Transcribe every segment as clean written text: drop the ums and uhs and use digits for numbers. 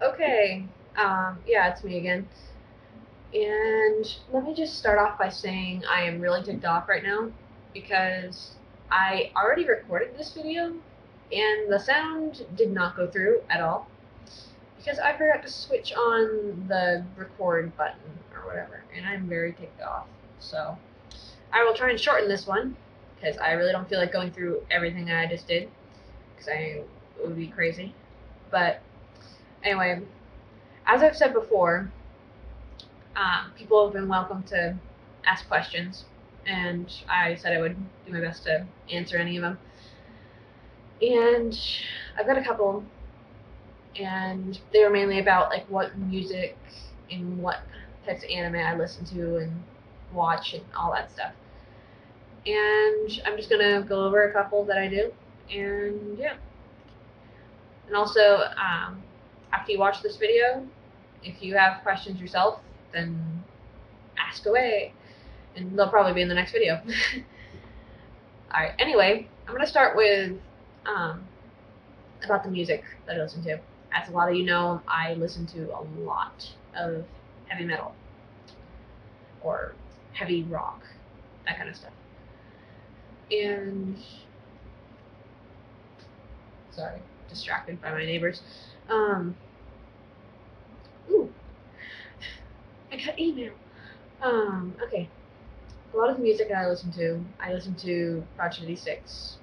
Okay, yeah, it's me again. And let me just start off by saying I am really ticked off right now because I already recorded this video and the sound did not go through at all because I forgot to switch on the record button or whatever, and I'm very ticked off. So I will try and shorten this one because I really don't feel like going through everything I just did because it would be crazy. But anyway, as I've said before, people have been welcome to ask questions, and I said I would do my best to answer any of them. And I've got a couple, and they were mainly about like what music and what types of anime I listen to and watch and all that stuff. And I'm just gonna go over a couple that I do, and yeah. And also, after you watch this video, if you have questions yourself, then ask away, and they'll probably be in the next video. Alright, anyway, I'm going to start with about the music that I listen to. As a lot of you know, I listen to a lot of heavy metal, or heavy rock, that kind of stuff. And, sorry, distracted by my neighbors. Ooh, I got email. Okay. A lot of the music I listen to Project 86.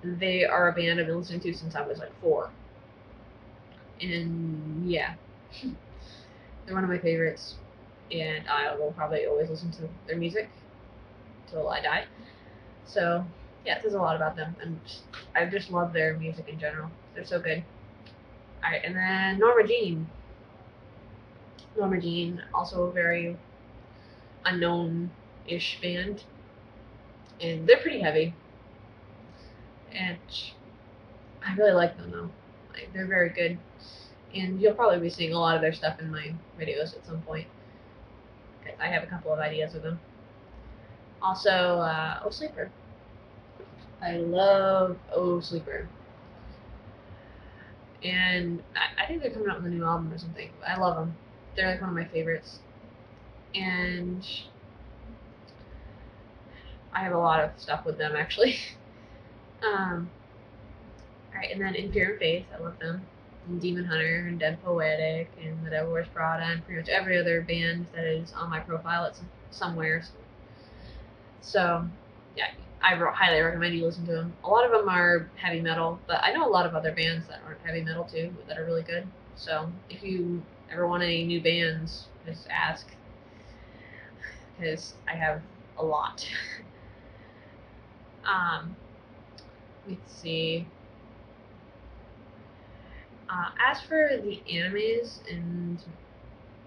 They are a band I've been listening to since I was like 4. And yeah, they're one of my favorites. And I will probably always listen to their music until I die. So yeah, it says a lot about them. And I just love their music in general. They're so good. Alright, and then Norma Jean. Norma Jean, also a very unknown-ish band. And they're pretty heavy. And I really like them though. Like, they're very good. And you'll probably be seeing a lot of their stuff in my videos at some point. I have a couple of ideas of them. Also, Oh Sleeper. I love Oh Sleeper. And I think they're coming out with a new album or something. I love them. They're like one of my favorites. And I have a lot of stuff with them actually. Alright, and then In Fear and Faith, I love them. And Demon Hunter, and Dead Poetic, and The Devil Wears Prada, and pretty much every other band that is on my profile at somewhere. So, yeah, I highly recommend you listen to them. A lot of them are heavy metal, but I know a lot of other bands that aren't heavy metal too, that are really good. So, if you ever want any new bands, just ask, because I have a lot. Let's see. As for the animes and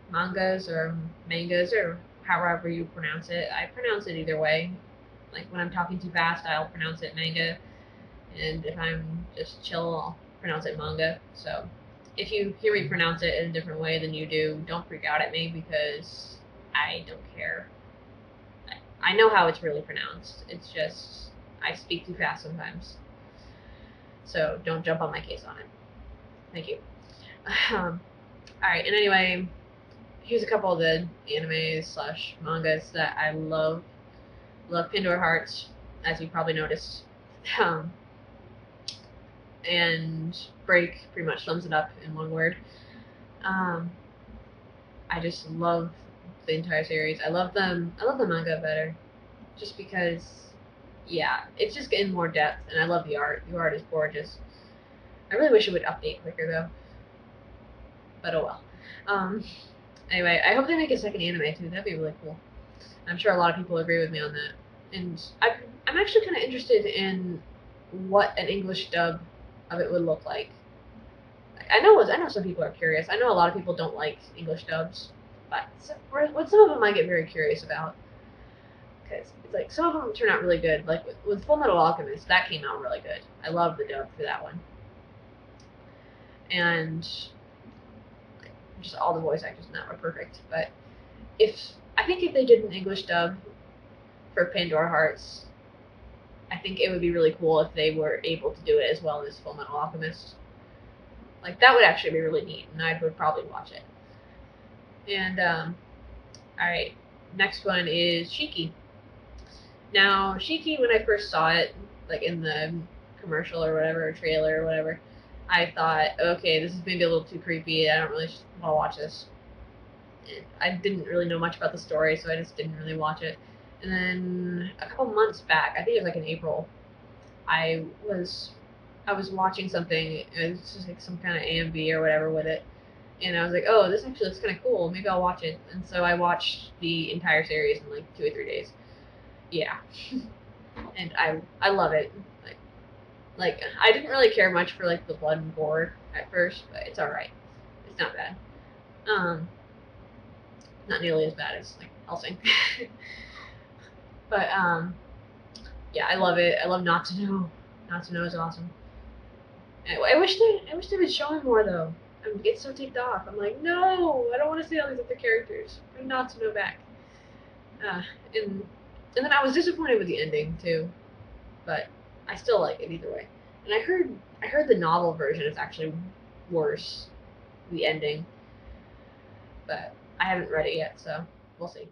mangas or mangas or however you pronounce it, I pronounce it either way. Like when I'm talking too fast, I'll pronounce it manga, and if I'm just chill, I'll pronounce it manga. So if you hear me pronounce it in a different way than you do, don't freak out at me because I don't care. I know how it's really pronounced. It's just I speak too fast sometimes. So don't jump on my case on it. Thank you. Alright, and anyway, here's a couple of the animes slash mangas that I love. Love Pandora Hearts, as you probably noticed. And Break pretty much sums it up in one word. I just love the entire series. I love the manga better, just because, yeah, it's just getting more depth, and I love the art. The art is gorgeous. I really wish it would update quicker though, but oh well. Anyway, I hope they make a second anime too. That'd be really cool. I'm sure a lot of people agree with me on that. And I'm actually kind of interested in what an English dub of it would look like. I know some people are curious. I know a lot of people don't like English dubs, but what some of them I get very curious about, because it's like some of them turn out really good. Like with Full Metal Alchemist, that came out really good. I love the dub for that one. And just all the voice actors in that were perfect. But I think if they did an English dub for Pandora Hearts, I think it would be really cool if they were able to do it as well as Full Metal Alchemist. Like, that would actually be really neat, and I would probably watch it. And, alright, next one is Shiki. Now, Shiki, when I first saw it, like in the commercial or whatever, or trailer or whatever, I thought, okay, this is maybe a little too creepy. I don't really want to watch this. And I didn't really know much about the story, so I just didn't really watch it. And then a couple months back, I think it was like in April, I was watching something. It was just like some kind of AMV or whatever with it, and I was like, oh, this actually looks kind of cool. Maybe I'll watch it. And so I watched the entire series in like 2 or 3 days. Yeah, and I love it. Like I didn't really care much for like the blood and gore at first, but it's all right. It's not bad. Not nearly as bad as like Helsing. But yeah, I love it. I love Not to Know. Not to Know is awesome. I wish they would show him more though. I get so ticked off. I'm like, no, I don't want to see all these other characters. Bring Not to Know back. Uh, and and then I was disappointed with the ending too, but I still like it either way. And I heard the novel version is actually worse, the ending, but I haven't read it yet, so we'll see.